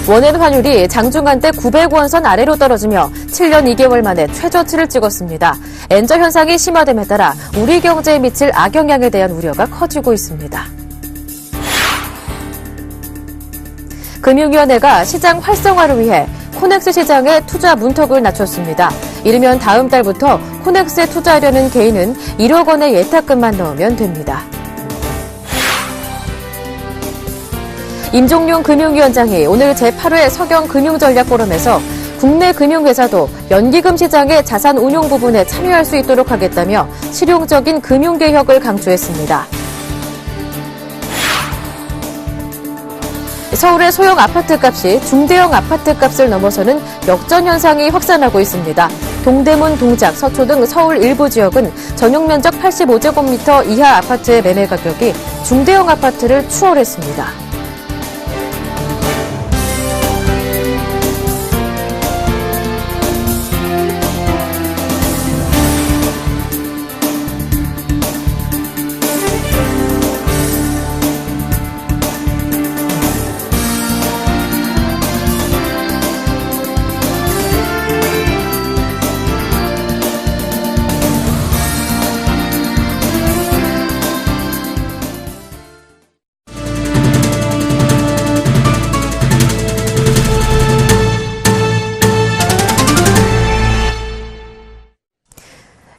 원엔 환율이 장중한 때 900원 선 아래로 떨어지며 7년 2개월 만에 최저치를 찍었습니다. 엔저 현상이 심화됨에 따라 우리 경제에 미칠 악영향에 대한 우려가 커지고 있습니다. 금융위원회가 시장 활성화를 위해 코넥스 시장의 투자 문턱을 낮췄습니다. 이르면 다음 달부터 코넥스에 투자하려는 개인은 1억 원의 예탁금만 넣으면 됩니다. 임종용 금융위원장이 오늘 제8회 서경금융전략포럼에서 국내 금융회사도 연기금 시장의 자산 운용 부분에 참여할 수 있도록 하겠다며 실용적인 금융개혁을 강조했습니다. 서울의 소형 아파트값이 중대형 아파트값을 넘어서는 역전 현상이 확산하고 있습니다. 동대문, 동작, 서초 등 서울 일부 지역은 전용 면적 85제곱미터 이하 아파트의 매매 가격이 중대형 아파트를 추월했습니다.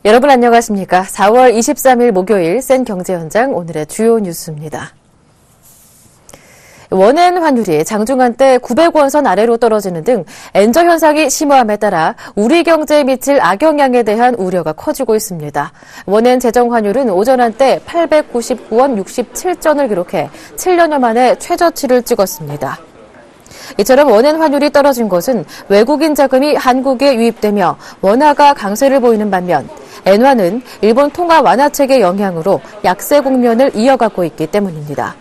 여러분 안녕하십니까? 4월 23일 목요일 센 경제 현장 오늘의 주요 뉴스입니다. 원엔 환율이 장중한 때 900원 선 아래로 떨어지는 등 엔저 현상이 심화함에 따라 우리 경제에 미칠 악영향에 대한 우려가 커지고 있습니다. 원엔 재정 환율은 오전 한때 899원 67전을 기록해 7년여 만에 최저치를 찍었습니다. 이처럼 원엔 환율이 떨어진 것은 외국인 자금이 한국에 유입되며 원화가 강세를 보이는 반면 엔화는 일본 통화 완화책의 영향으로 약세 국면을 이어가고 있기 때문입니다.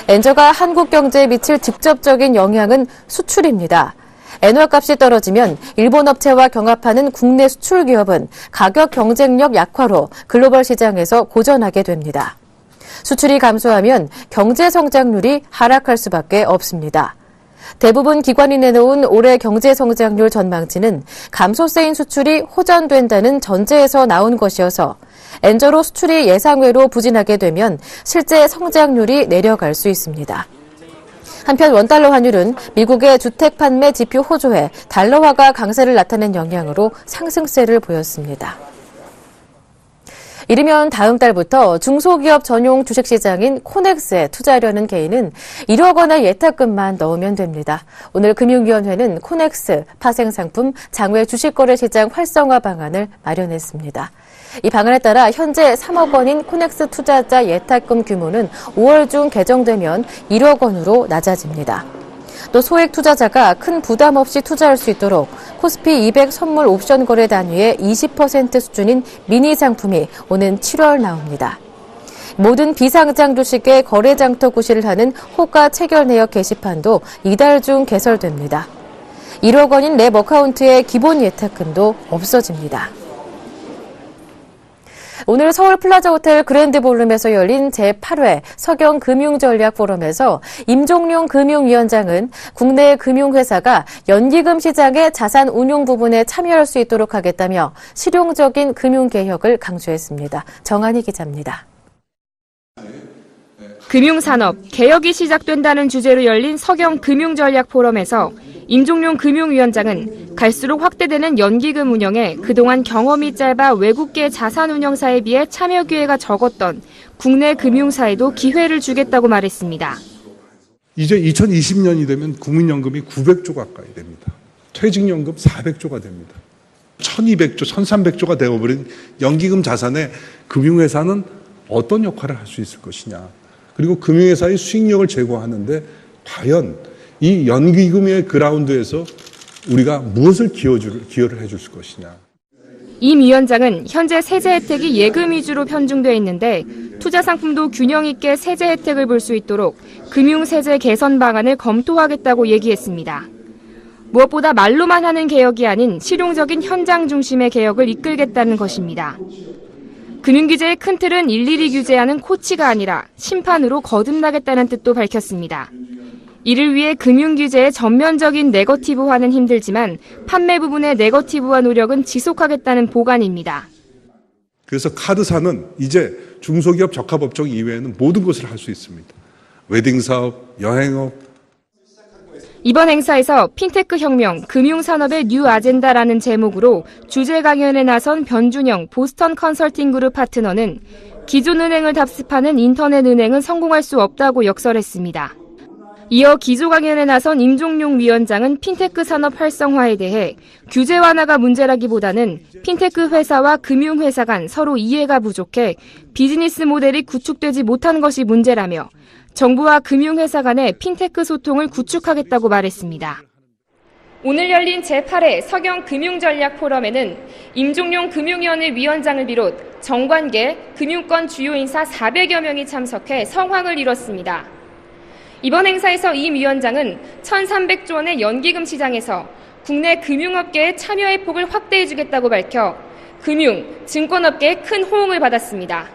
엔저가 한국 경제에 미칠 직접적인 영향은 수출입니다. 엔화 값이 떨어지면 일본 업체와 경합하는 국내 수출 기업은 가격 경쟁력 약화로 글로벌 시장에서 고전하게 됩니다. 수출이 감소하면 경제 성장률이 하락할 수밖에 없습니다. 대부분 기관이 내놓은 올해 경제 성장률 전망치는 감소세인 수출이 호전된다는 전제에서 나온 것이어서 엔저로 수출이 예상외로 부진하게 되면 실제 성장률이 내려갈 수 있습니다. 한편 원달러 환율은 미국의 주택 판매 지표 호조에 달러화가 강세를 나타낸 영향으로 상승세를 보였습니다. 이르면 다음 달부터 중소기업 전용 주식시장인 코넥스에 투자하려는 개인은 1억 원의 예탁금만 넣으면 됩니다. 오늘 금융위원회는 코넥스 파생상품 장외 주식거래시장 활성화 방안을 마련했습니다. 이 방안에 따라 현재 3억 원인 코넥스 투자자 예탁금 규모는 5월 중 개정되면 1억 원으로 낮아집니다. 또 소액 투자자가 큰 부담 없이 투자할 수 있도록 코스피 200 선물 옵션 거래 단위의 20% 수준인 미니 상품이 오는 7월 나옵니다. 모든 비상장 주식의 거래 장터 구실을 하는 호가 체결 내역 게시판도 이달 중 개설됩니다. 1억 원인 랩 어카운트의 기본 예탁금도 없어집니다. 오늘 서울 플라자 호텔 그랜드 볼룸에서 열린 제8회 서경금융전략포럼에서 임종용 금융위원장은 국내 금융회사가 연기금 시장의 자산 운용 부분에 참여할 수 있도록 하겠다며 실용적인 금융개혁을 강조했습니다. 정한희 기자입니다. 금융산업 개혁이 시작된다는 주제로 열린 서경금융전략포럼에서 임종용 금융위원장은 갈수록 확대되는 연기금 운영에 그동안 경험이 짧아 외국계 자산운용사에 비해 참여 기회가 적었던 국내 금융사에도 기회를 주겠다고 말했습니다. 이제 2020년이 되면 국민연금이 900조 가까이 됩니다. 퇴직연금 400조가 됩니다. 1200조, 1300조가 되어버린 연기금 자산에 금융회사는 어떤 역할을 할 수 있을 것이냐. 그리고 금융회사의 수익력을 제고하는데 과연 이 연기금의 그라운드에서 우리가 무엇을 기여를 해줄 것이냐. 임 위원장은 현재 세제 혜택이 예금 위주로 편중돼 있는데 투자 상품도 균형 있게 세제 혜택을 볼 수 있도록 금융세제 개선 방안을 검토하겠다고 얘기했습니다. 무엇보다 말로만 하는 개혁이 아닌 실용적인 현장 중심의 개혁을 이끌겠다는 것입니다. 금융규제의 큰 틀은 일일이 규제하는 코치가 아니라 심판으로 거듭나겠다는 뜻도 밝혔습니다. 이를 위해 금융규제의 전면적인 네거티브화는 힘들지만 판매 부분의 네거티브화 노력은 지속하겠다는 보관입니다. 그래서 카드사는 이제 중소기업 적합업종 이외에는 모든 것을 할 수 있습니다. 웨딩사업, 여행업. 이번 행사에서 핀테크 혁명, 금융산업의 뉴 아젠다라는 제목으로 주제 강연에 나선 변준영 보스턴 컨설팅 그룹 파트너는 기존 은행을 답습하는 인터넷 은행은 성공할 수 없다고 역설했습니다. 이어 기조 강연에 나선 임종용 위원장은 핀테크 산업 활성화에 대해 규제 완화가 문제라기보다는 핀테크 회사와 금융회사 간 서로 이해가 부족해 비즈니스 모델이 구축되지 못한 것이 문제라며 정부와 금융회사 간의 핀테크 소통을 구축하겠다고 말했습니다. 오늘 열린 제8회 서경 금융전략 포럼에는 임종용 금융위원회 위원장을 비롯 정관계, 금융권 주요 인사 400여 명이 참석해 성황을 이뤘습니다. 이번 행사에서 임 위원장은 1,300조 원의 연기금 시장에서 국내 금융업계의 참여의 폭을 확대해주겠다고 밝혀 금융, 증권업계의 큰 호응을 받았습니다.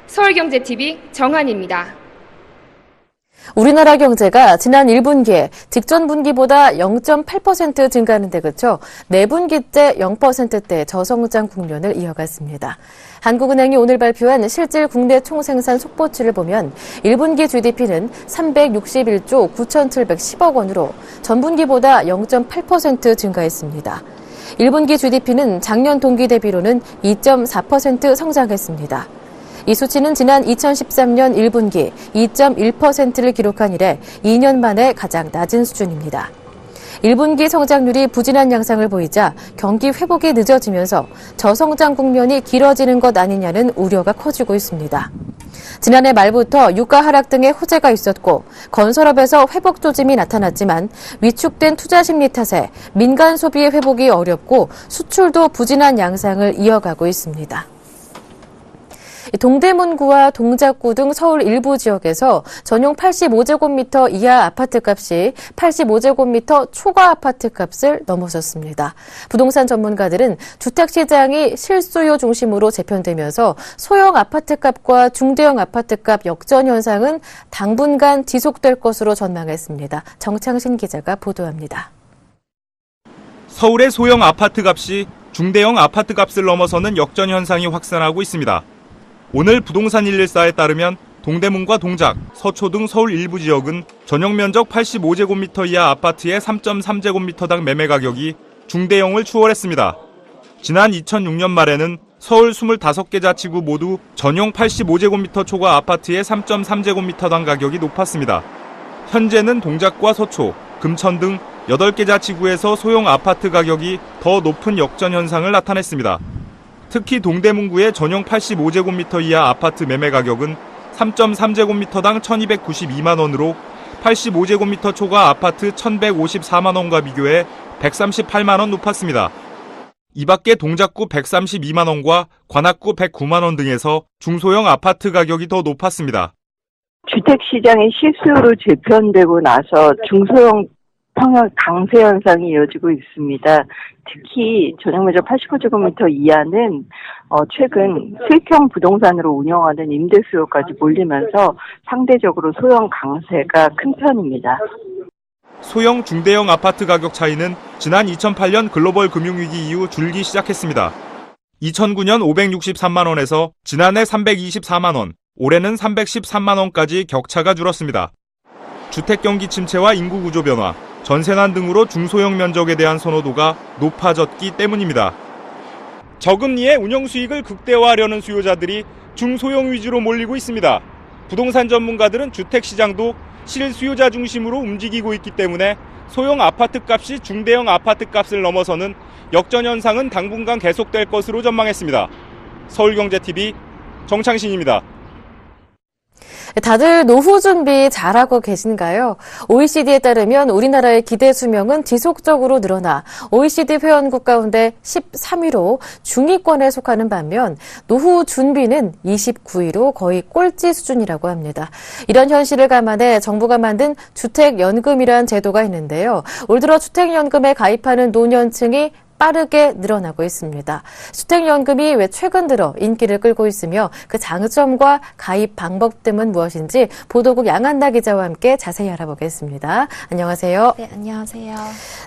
서울경제TV 정한입니다. 우리나라 경제가 지난 1분기에 직전 분기보다 0.8% 증가하는 데 그쳐 4분기 때 0%대 저성장 국면을 이어갔습니다. 한국은행이 오늘 발표한 실질 국내 총생산 속보치를 보면 1분기 GDP는 361조 9,710억 원으로 전분기보다 0.8% 증가했습니다. 1분기 GDP는 작년 동기 대비로는 2.4% 성장했습니다. 이 수치는 지난 2013년 1분기 2.1%를 기록한 이래 2년 만에 가장 낮은 수준입니다. 1분기 성장률이 부진한 양상을 보이자 경기 회복이 늦어지면서 저성장 국면이 길어지는 것 아니냐는 우려가 커지고 있습니다. 지난해 말부터 유가 하락 등의 호재가 있었고 건설업에서 회복 조짐이 나타났지만 위축된 투자 심리 탓에 민간 소비의 회복이 어렵고 수출도 부진한 양상을 이어가고 있습니다. 동대문구와 동작구 등 서울 일부 지역에서 전용 85제곱미터 이하 아파트값이 85제곱미터 초과 아파트값을 넘어섰습니다. 부동산 전문가들은 주택시장이 실수요 중심으로 재편되면서 소형 아파트값과 중대형 아파트값 역전 현상은 당분간 지속될 것으로 전망했습니다. 정창신 기자가 보도합니다. 서울의 소형 아파트값이 중대형 아파트값을 넘어서는 역전 현상이 확산하고 있습니다. 오늘 부동산 114에 따르면 동대문과 동작, 서초 등 서울 일부 지역은 전용 면적 85제곱미터 이하 아파트의 3.3제곱미터당 매매 가격이 중대형을 추월했습니다. 지난 2006년 말에는 서울 25개 자치구 모두 전용 85제곱미터 초과 아파트의 3.3제곱미터당 가격이 높았습니다. 현재는 동작과 서초, 금천 등 8개 자치구에서 소형 아파트 가격이 더 높은 역전 현상을 나타냈습니다. 특히 동대문구의 전용 85제곱미터 이하 아파트 매매 가격은 3.3제곱미터당 1,292만 원으로 85제곱미터 초과 아파트 1,154만 원과 비교해 138만 원 높았습니다. 이 밖에 동작구 132만 원과 관악구 109만 원 등에서 중소형 아파트 가격이 더 높았습니다. 주택시장이 실수요로 재편되고 나서 중소형 성형 강세 현상이 이어지고 있습니다. 특히 전용 면적 85제곱미터 이하는 최근 수익형 부동산으로 운영하는 임대 수요까지 몰리면서 상대적으로 소형 강세가 큰 편입니다. 소형 중대형 아파트 가격 차이는 지난 2008년 글로벌 금융위기 이후 줄기 시작했습니다. 2009년 563만 원에서 지난해 324만 원, 올해는 313만 원까지 격차가 줄었습니다. 주택 경기 침체와 인구 구조 변화, 전세난 등으로 중소형 면적에 대한 선호도가 높아졌기 때문입니다. 저금리에 운영 수익을 극대화하려는 수요자들이 중소형 위주로 몰리고 있습니다. 부동산 전문가들은 주택시장도 실수요자 중심으로 움직이고 있기 때문에 소형 아파트 값이 중대형 아파트 값을 넘어서는 역전 현상은 당분간 계속될 것으로 전망했습니다. 서울경제TV 정창신입니다. 다들 노후 준비 잘하고 계신가요? OECD에 따르면 우리나라의 기대 수명은 지속적으로 늘어나 OECD 회원국 가운데 13위로 중위권에 속하는 반면 노후 준비는 29위로 거의 꼴찌 수준이라고 합니다. 이런 현실을 감안해 정부가 만든 주택연금이란 제도가 있는데요. 올 들어 주택연금에 가입하는 노년층이 빠르게 늘어나고 있습니다. 주택연금이 왜 최근 들어 인기를 끌고 있으며 그 장점과 가입 방법 등은 무엇인지 보도국 양한나 기자와 함께 자세히 알아보겠습니다. 안녕하세요. 네, 안녕하세요.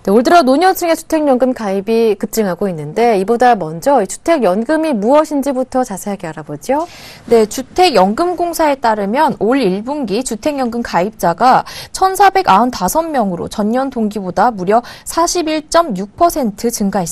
네, 올 들어 노년층의 주택연금 가입이 급증하고 있는데 이보다 먼저 주택연금이 무엇인지부터 자세하게 알아보죠. 네, 주택연금공사에 따르면 올 1분기 주택연금 가입자가 1,495명으로 전년 동기보다 무려 41.6% 증가했습니다.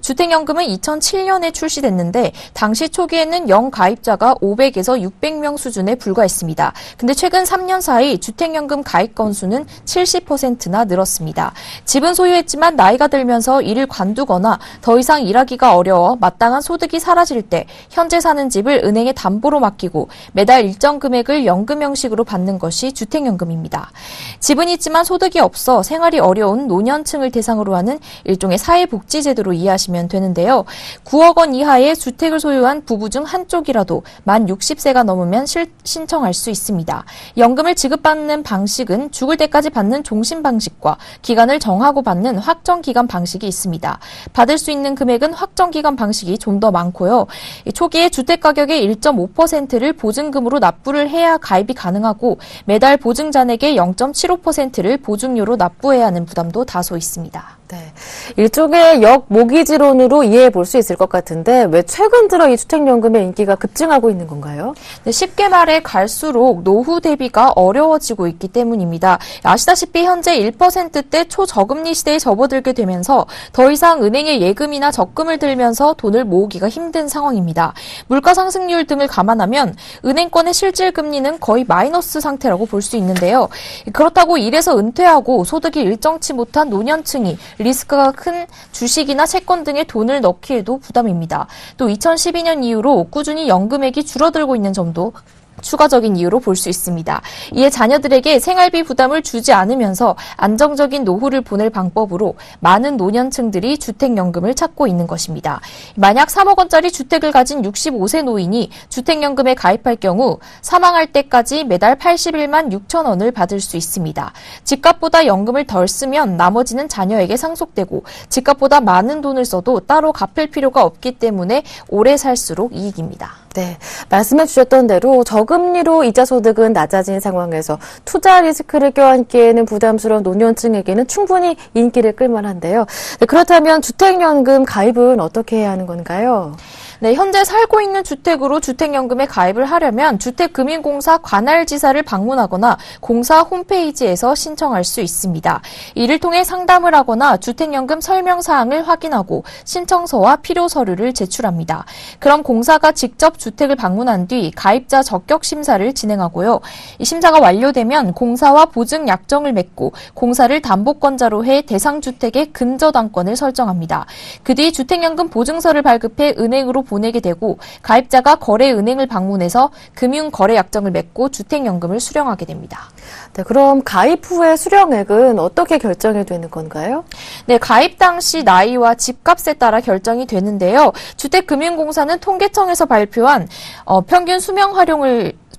주택연금은 2007년에 출시됐는데 당시 초기에는 영가입자가 500에서 600명 수준에 불과했습니다. 근데 최근 3년 사이 주택연금 가입 건수는 70%나 늘었습니다. 집은 소유했지만 나이가 들면서 이를 관두거나 더 이상 일하기가 어려워 마땅한 소득이 사라질 때 현재 사는 집을 은행에 담보로 맡기고 매달 일정 금액을 연금 형식으로 받는 것이 주택연금입니다. 집은 있지만 소득이 없어 생활이 어려운 노년층을 대상으로 하는 일종의 사회복지제도로 이해하시면 되는데요. 9억 원 이하의 주택을 소유한 부부 중 한쪽이라도 만 60세가 넘으면 신청할 수 있습니다. 연금을 지급받는 방식은 죽을 때까지 받는 종신 방식과 기간을 정하고 받는 확정 기간 방식이 있습니다. 받을 수 있는 금액은 확정 기간 방식이 좀 더 많고요. 초기에 주택 가격의 1.5%를 보증금으로 납부를 해야 가입이 가능하고 매달 보증잔액의 0.75%를 보증료로 납부해야 하는 부담도 다소 있습니다. 네, 일종의 역모기지론으로 이해해 볼 수 있을 것 같은데 왜 최근 들어 이 주택연금의 인기가 급증하고 있는 건가요? 네, 쉽게 말해 갈수록 노후 대비가 어려워지고 있기 때문입니다. 아시다시피 현재 1%대 초저금리 시대에 접어들게 되면서 더 이상 은행에 예금이나 적금을 들면서 돈을 모으기가 힘든 상황입니다. 물가 상승률 등을 감안하면 은행권의 실질 금리는 거의 마이너스 상태라고 볼 수 있는데요. 그렇다고 일해서 은퇴하고 소득이 일정치 못한 노년층이 리스크가 큰 주식이나 채권 등에 돈을 넣기에도 부담입니다. 또 2012년 이후로 꾸준히 연금액이 줄어들고 있는 점도 추가적인 이유로 볼 수 있습니다. 이에 자녀들에게 생활비 부담을 주지 않으면서 안정적인 노후를 보낼 방법으로 많은 노년층들이 주택연금을 찾고 있는 것입니다. 만약 3억 원짜리 주택을 가진 65세 노인이 주택연금에 가입할 경우 사망할 때까지 매달 81만 6천 원을 받을 수 있습니다. 집값보다 연금을 덜 쓰면 나머지는 자녀에게 상속되고 집값보다 많은 돈을 써도 따로 갚을 필요가 없기 때문에 오래 살수록 이익입니다. 네, 말씀해 주셨던 대로 저금리로 이자 소득은 낮아진 상황에서 투자 리스크를 껴안기에는 부담스러운 노년층에게는 충분히 인기를 끌만한데요. 네, 그렇다면 주택연금 가입은 어떻게 해야 하는 건가요? 네, 현재 살고 있는 주택으로 주택연금에 가입을 하려면 주택금융공사 관할지사를 방문하거나 공사 홈페이지에서 신청할 수 있습니다. 이를 통해 상담을 하거나 주택연금 설명사항을 확인하고 신청서와 필요 서류를 제출합니다. 그럼 공사가 직접 주택을 방문한 뒤 가입자 적격 심사를 진행하고요. 이 심사가 완료되면 공사와 보증 약정을 맺고 공사를 담보권자로 해 대상 주택의 근저당권을 설정합니다. 그 뒤 주택연금 보증서를 발급해 은행으로 보내게 되고 가입자가 거래은행을 방문해서 금융거래약정을 맺고 주택연금을 수령하게 됩니다. 네, 그럼 가입 후의 수령액은 어떻게 결정이 되는 건가요? 네, 가입 당시 나이와 집값에 따라 결정이 되는데요. 주택금융공사는 통계청에서 발표한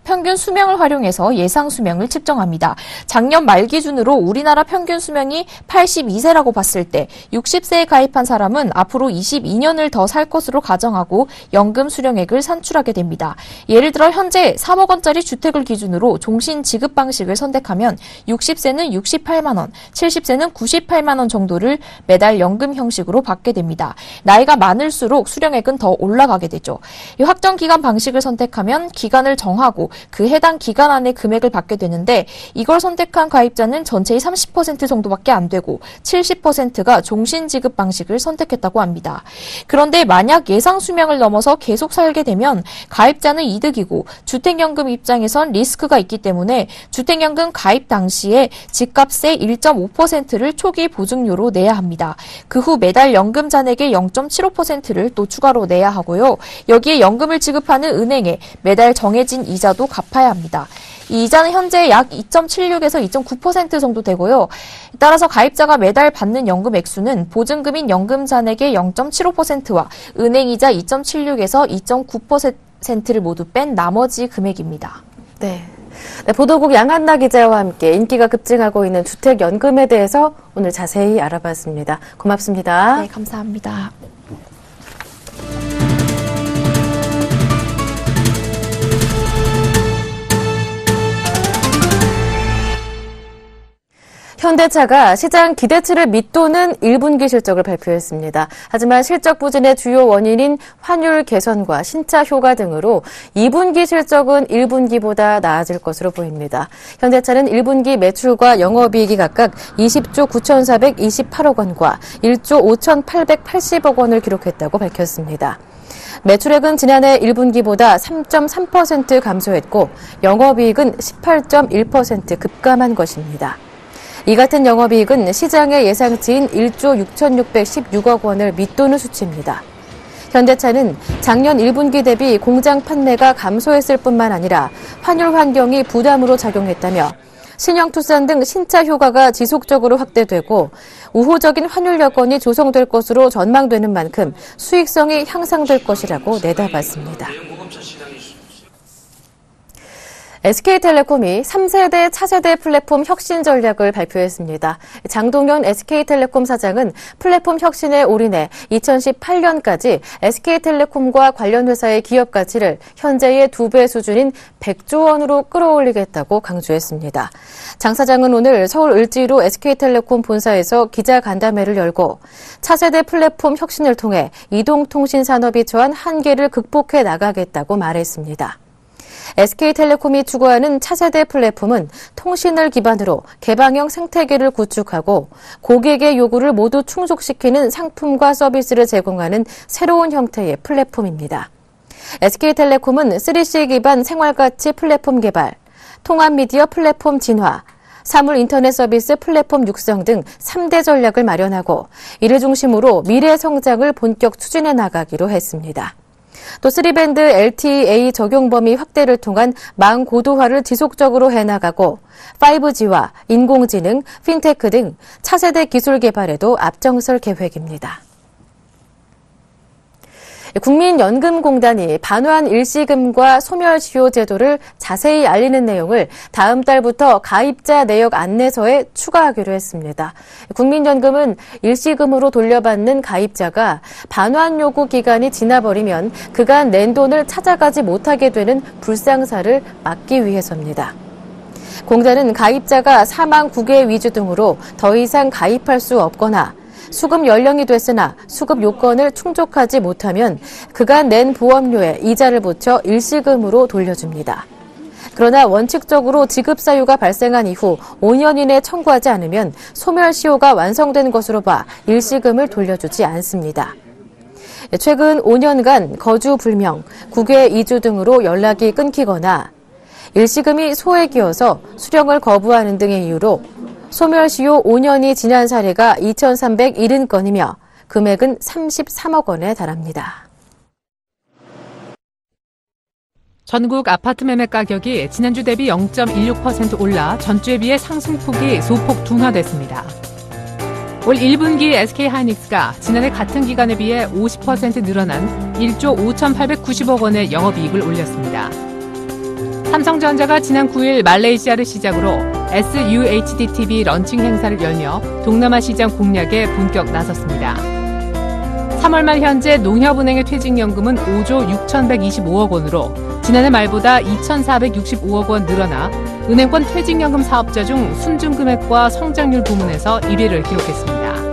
평균 수명을 활용해서 예상 수명을 측정합니다. 작년 말 기준으로 우리나라 평균 수명이 82세라고 봤을 때 60세에 가입한 사람은 앞으로 22년을 더 살 것으로 가정하고 연금 수령액을 산출하게 됩니다. 예를 들어 현재 3억 원짜리 주택을 기준으로 종신 지급 방식을 선택하면 60세는 68만 원, 70세는 98만 원 정도를 매달 연금 형식으로 받게 됩니다. 나이가 많을수록 수령액은 더 올라가게 되죠. 이 확정 기간 방식을 선택하면 기간을 정하고 그 해당 기간 안에 금액을 받게 되는데 이걸 선택한 가입자는 전체의 30% 정도밖에 안 되고 70%가 종신 지급 방식을 선택했다고 합니다. 그런데 만약 예상 수명을 넘어서 계속 살게 되면 가입자는 이득이고 주택연금 입장에선 리스크가 있기 때문에 주택연금 가입 당시에 집값의 1.5%를 초기 보증료로 내야 합니다. 그 후 매달 연금 잔액의 0.75%를 또 추가로 내야 하고요. 여기에 연금을 지급하는 은행에 매달 정해진 이자도 이자도 갚아야 합니다. 이 이자는 현재 약 2.76에서 2.9% 정도 되고요. 따라서 가입자가 매달 받는 연금 액수는 보증금인 연금 잔액의 0.75%와 은행이자 2.76에서 2.9%를 모두 뺀 나머지 금액입니다. 네. 네, 보도국 양한나 기자와 함께 인기가 급증하고 있는 주택연금에 대해서 오늘 자세히 알아봤습니다. 고맙습니다. 네, 감사합니다. 현대차가 시장 기대치를 밑도는 1분기 실적을 발표했습니다. 하지만 실적 부진의 주요 원인인 환율 개선과 신차 효과 등으로 2분기 실적은 1분기보다 나아질 것으로 보입니다. 현대차는 1분기 매출과 영업이익이 각각 20조 9,428억 원과 1조 5,880억 원을 기록했다고 밝혔습니다. 매출액은 지난해 1분기보다 3.3% 감소했고 영업이익은 18.1% 급감한 것입니다. 이 같은 영업이익은 시장의 예상치인 1조 6,616억 원을 밑도는 수치입니다. 현대차는 작년 1분기 대비 공장 판매가 감소했을 뿐만 아니라 환율 환경이 부담으로 작용했다며 신형 투싼 등 신차 효과가 지속적으로 확대되고 우호적인 환율 여건이 조성될 것으로 전망되는 만큼 수익성이 향상될 것이라고 내다봤습니다. SK텔레콤이 3세대 차세대 플랫폼 혁신 전략을 발표했습니다. 장동현 SK텔레콤 사장은 플랫폼 혁신에 올인해 2018년까지 SK텔레콤과 관련 회사의 기업 가치를 현재의 2배 수준인 100조 원으로 끌어올리겠다고 강조했습니다. 장 사장은 오늘 서울 을지로 SK텔레콤 본사에서 기자간담회를 열고 차세대 플랫폼 혁신을 통해 이동통신 산업이 처한 한계를 극복해 나가겠다고 말했습니다. SK텔레콤이 추구하는 차세대 플랫폼은 통신을 기반으로 개방형 생태계를 구축하고 고객의 요구를 모두 충족시키는 상품과 서비스를 제공하는 새로운 형태의 플랫폼입니다. SK텔레콤은 3C 기반 생활가치 플랫폼 개발, 통합미디어 플랫폼 진화, 사물 인터넷 서비스 플랫폼 육성 등 3대 전략을 마련하고 이를 중심으로 미래 성장을 본격 추진해 나가기로 했습니다. 또 3밴드 LTE 적용 범위 확대를 통한 망 고도화를 지속적으로 해나가고 5G와 인공지능, 핀테크 등 차세대 기술 개발에도 앞장설 계획입니다. 국민연금공단이 반환 일시금과 소멸시효 제도를 자세히 알리는 내용을 다음 달부터 가입자 내역 안내서에 추가하기로 했습니다. 국민연금은 일시금으로 돌려받는 가입자가 반환 요구 기간이 지나버리면 그간 낸 돈을 찾아가지 못하게 되는 불상사를 막기 위해서입니다. 공단은 가입자가 사망, 국외 위주 등으로 더 이상 가입할 수 없거나 수급 연령이 됐으나 수급 요건을 충족하지 못하면 그간 낸 보험료에 이자를 붙여 일시금으로 돌려줍니다. 그러나 원칙적으로 지급 사유가 발생한 이후 5년 이내 청구하지 않으면 소멸시효가 완성된 것으로 봐 일시금을 돌려주지 않습니다. 최근 5년간 거주 불명, 국외 이주 등으로 연락이 끊기거나 일시금이 소액이어서 수령을 거부하는 등의 이유로 소멸시효 5년이 지난 사례가 2,370건이며 금액은 33억 원에 달합니다. 전국 아파트 매매 가격이 지난주 대비 0.16% 올라 전주에 비해 상승폭이 소폭 둔화됐습니다. 올 1분기 SK하이닉스가 지난해 같은 기간에 비해 50% 늘어난 1조 5,890억 원의 영업이익을 올렸습니다. 삼성전자가 지난 9일 말레이시아를 시작으로 SUHD-TV 런칭 행사를 열며 동남아 시장 공략에 본격 나섰습니다. 3월 말 현재 농협은행의 퇴직연금은 5조 6,125억 원으로 지난해 말보다 2,465억 원 늘어나 은행권 퇴직연금 사업자 중 순증금액과 성장률 부문에서 1위를 기록했습니다.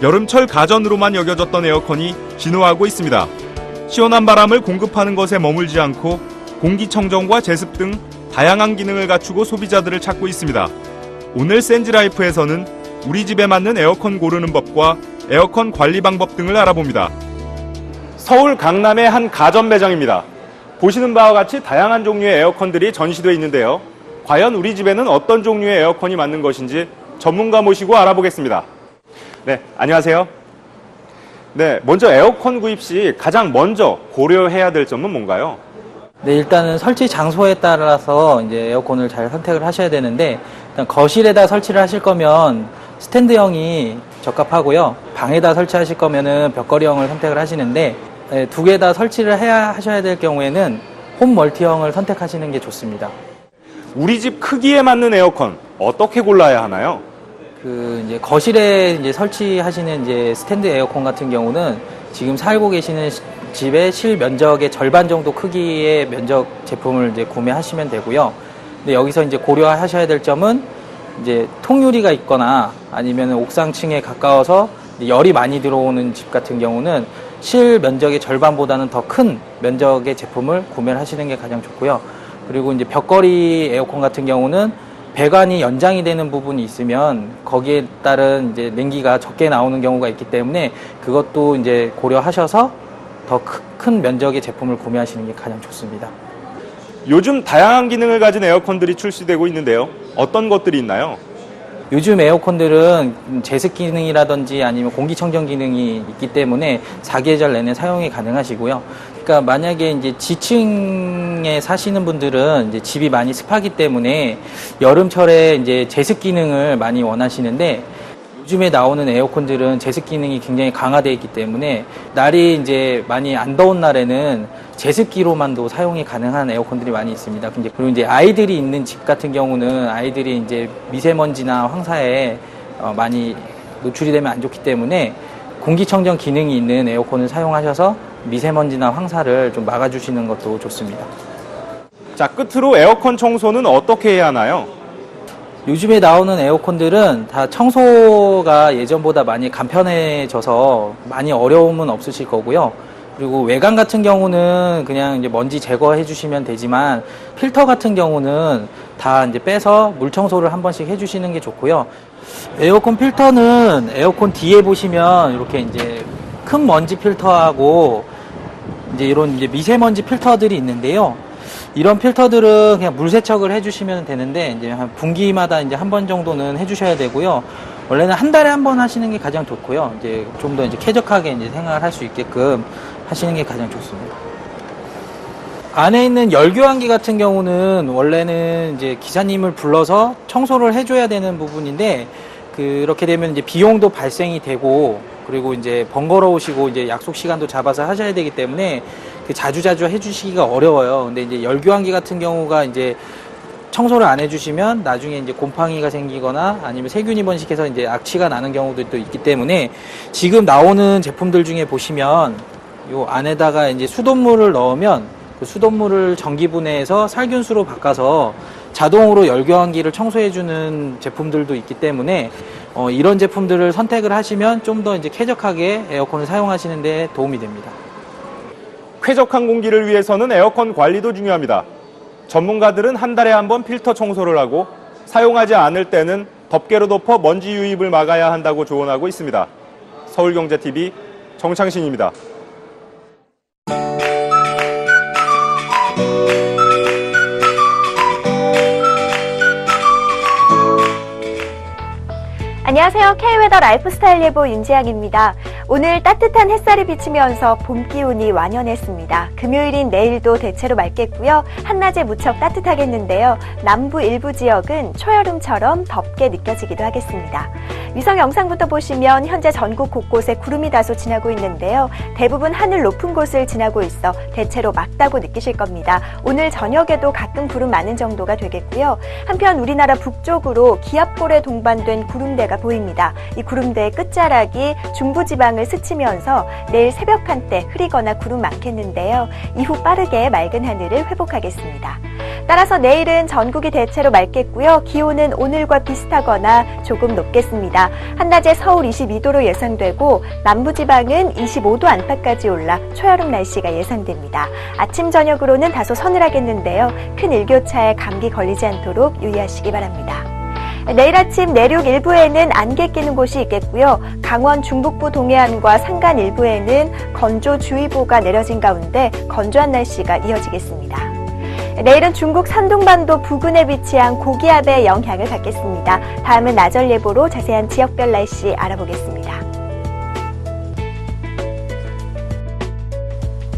여름철 가전으로만 여겨졌던 에어컨이 진화하고 있습니다. 시원한 바람을 공급하는 것에 머물지 않고 공기청정과 제습 등 다양한 기능을 갖추고 소비자들을 찾고 있습니다. 오늘 센즈라이프에서는 우리 집에 맞는 에어컨 고르는 법과 에어컨 관리 방법 등을 알아봅니다. 서울 강남의 한 가전 매장입니다. 보시는 바와 같이 다양한 종류의 에어컨들이 전시되어 있는데요. 과연 우리 집에는 어떤 종류의 에어컨이 맞는 것인지 전문가 모시고 알아보겠습니다. 네, 안녕하세요. 네, 먼저 에어컨 구입 시 가장 먼저 고려해야 될 점은 뭔가요? 네, 일단은 설치 장소에 따라서 이제 에어컨을 잘 선택을 하셔야 되는데, 일단 거실에다 설치를 하실 거면 스탠드형이 적합하고요. 방에다 설치하실 거면은 벽걸이형을 선택을 하시는데, 두 개 다 설치를 하셔야 될 경우에는 홈 멀티형을 선택하시는 게 좋습니다. 우리 집 크기에 맞는 에어컨 어떻게 골라야 하나요? 이제 거실에 이제 설치하시는 이제 스탠드 에어컨 같은 경우는 지금 살고 계시는 집의 실면적의 절반 정도 크기의 면적 제품을 이제 구매하시면 되고요. 근데 여기서 이제 고려하셔야 될 점은 이제 통유리가 있거나 아니면 옥상층에 가까워서 열이 많이 들어오는 집 같은 경우는 실면적의 절반보다는 더 큰 면적의 제품을 구매를 하시는 게 가장 좋고요. 그리고 이제 벽걸이 에어컨 같은 경우는 배관이 연장이 되는 부분이 있으면 거기에 따른 이제 냉기가 적게 나오는 경우가 있기 때문에 그것도 이제 고려하셔서 더 큰 면적의 제품을 구매하시는 게 가장 좋습니다. 요즘 다양한 기능을 가진 에어컨들이 출시되고 있는데요. 어떤 것들이 있나요? 요즘 에어컨들은 제습 기능이라든지 아니면 공기청정 기능이 있기 때문에 4계절 내내 사용이 가능하시고요. 그러니까 만약에 이제 지층에 사시는 분들은 이제 집이 많이 습하기 때문에 여름철에 이제 제습 기능을 많이 원하시는데, 요즘에 나오는 에어컨들은 제습 기능이 굉장히 강화되어 있기 때문에 날이 이제 많이 안 더운 날에는 제습기로만도 사용이 가능한 에어컨들이 많이 있습니다. 그리고 이제 아이들이 있는 집 같은 경우는 아이들이 이제 미세먼지나 황사에 많이 노출이 되면 안 좋기 때문에 공기청정 기능이 있는 에어컨을 사용하셔서 미세먼지나 황사를 좀 막아주시는 것도 좋습니다. 자, 끝으로 에어컨 청소는 어떻게 해야 하나요? 요즘에 나오는 에어컨들은 다 청소가 예전보다 많이 간편해져서 많이 어려움은 없으실 거고요. 그리고 외관 같은 경우는 그냥 이제 먼지 제거해 주시면 되지만, 필터 같은 경우는 다 이제 빼서 물 청소를 한 번씩 해 주시는 게 좋고요. 에어컨 필터는 에어컨 뒤에 보시면 이렇게 이제 큰 먼지 필터하고 이제 이런 이제 미세먼지 필터들이 있는데요. 이런 필터들은 그냥 물 세척을 해주시면 되는데, 이제 한 분기마다 이제 한 번 정도는 해주셔야 되고요. 원래는 한 달에 한 번 하시는 게 가장 좋고요. 이제 좀 더 이제 쾌적하게 이제 생활을 할 수 있게끔 하시는 게 가장 좋습니다. 안에 있는 열교환기 같은 경우는 원래는 이제 기사님을 불러서 청소를 해줘야 되는 부분인데, 그렇게 되면 이제 비용도 발생이 되고, 그리고 이제 번거로우시고 이제 약속 시간도 잡아서 하셔야 되기 때문에 자주자주 해주시기가 어려워요. 근데 이제 열교환기 같은 경우가 이제 청소를 안 해주시면 나중에 이제 곰팡이가 생기거나 아니면 세균이 번식해서 이제 악취가 나는 경우도 있기 때문에, 지금 나오는 제품들 중에 보시면 요 안에다가 이제 수돗물을 넣으면 그 수돗물을 전기분해해서 살균수로 바꿔서 자동으로 열교환기를 청소해주는 제품들도 있기 때문에 이런 제품들을 선택을 하시면 좀 더 이제 쾌적하게 에어컨을 사용하시는 데 도움이 됩니다. 쾌적한 공기를 위해서는 에어컨 관리도 중요합니다. 전문가들은 한 달에 한 번 필터 청소를 하고 사용하지 않을 때는 덮개로 덮어 먼지 유입을 막아야 한다고 조언하고 있습니다. 서울경제TV 정창신입니다. 안녕하세요. K웨더 라이프스타일 예보 윤지향입니다. 오늘 따뜻한 햇살이 비치면서 봄 기온이 완연했습니다. 금요일인 내일도 대체로 맑겠고요. 한낮에 무척 따뜻하겠는데요. 남부 일부 지역은 초여름처럼 덥게 느껴지기도 하겠습니다. 위성 영상부터 보시면 현재 전국 곳곳에 구름이 다소 지나고 있는데요. 대부분 하늘 높은 곳을 지나고 있어 대체로 맑다고 느끼실 겁니다. 오늘 저녁에도 가끔 구름 많은 정도가 되겠고요. 한편 우리나라 북쪽으로 기압골에 동반된 구름대가 보입니다. 이 구름대의 끝자락이 중부지방을 스치면서 내일 새벽 한때 흐리거나 구름 많겠는데요. 이후 빠르게 맑은 하늘을 회복하겠습니다. 따라서 내일은 전국이 대체로 맑겠고요. 기온은 오늘과 비슷하거나 조금 높겠습니다. 한낮에 서울 22도로 예상되고 남부지방은 25도 안팎까지 올라 초여름 날씨가 예상됩니다. 아침 저녁으로는 다소 서늘하겠는데요. 큰 일교차에 감기 걸리지 않도록 유의하시기 바랍니다. 내일 아침 내륙 일부에는 안개 끼는 곳이 있겠고요. 강원 중북부 동해안과 산간 일부에는 건조주의보가 내려진 가운데 건조한 날씨가 이어지겠습니다. 내일은 중국 산둥반도 부근에 위치한 고기압의 영향을 받겠습니다. 다음은 나절 예보로 자세한 지역별 날씨 알아보겠습니다.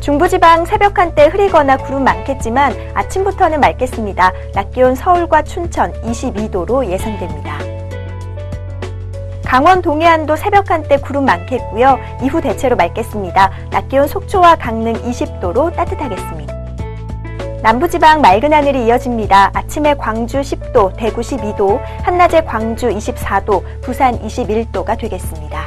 중부지방 새벽 한때 흐리거나 구름 많겠지만 아침부터는 맑겠습니다. 낮 기온 서울과 춘천 22도로 예상됩니다. 강원 동해안도 새벽 한때 구름 많겠고요. 이후 대체로 맑겠습니다. 낮 기온 속초와 강릉 20도로 따뜻하겠습니다. 남부지방 맑은 하늘이 이어집니다. 아침에 광주 10도, 대구 12도, 한낮에 광주 24도, 부산 21도가 되겠습니다.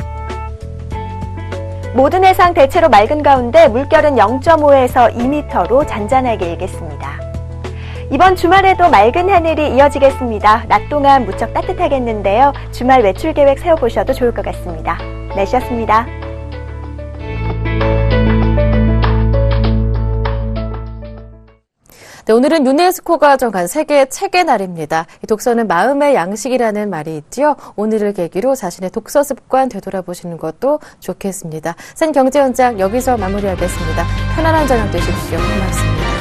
모든 해상 대체로 맑은 가운데 물결은 0.5에서 2m로 잔잔하게 일겠습니다. 이번 주말에도 맑은 하늘이 이어지겠습니다. 낮 동안 무척 따뜻하겠는데요. 주말 외출 계획 세워보셔도 좋을 것 같습니다. 날씨였습니다. 네, 오늘은 유네스코가 정한 세계 책의 날입니다. 독서는 마음의 양식이라는 말이 있지요. 오늘을 계기로 자신의 독서 습관 되돌아보시는 것도 좋겠습니다. 생경제현장 여기서 마무리하겠습니다. 편안한 저녁 되십시오. 고맙습니다.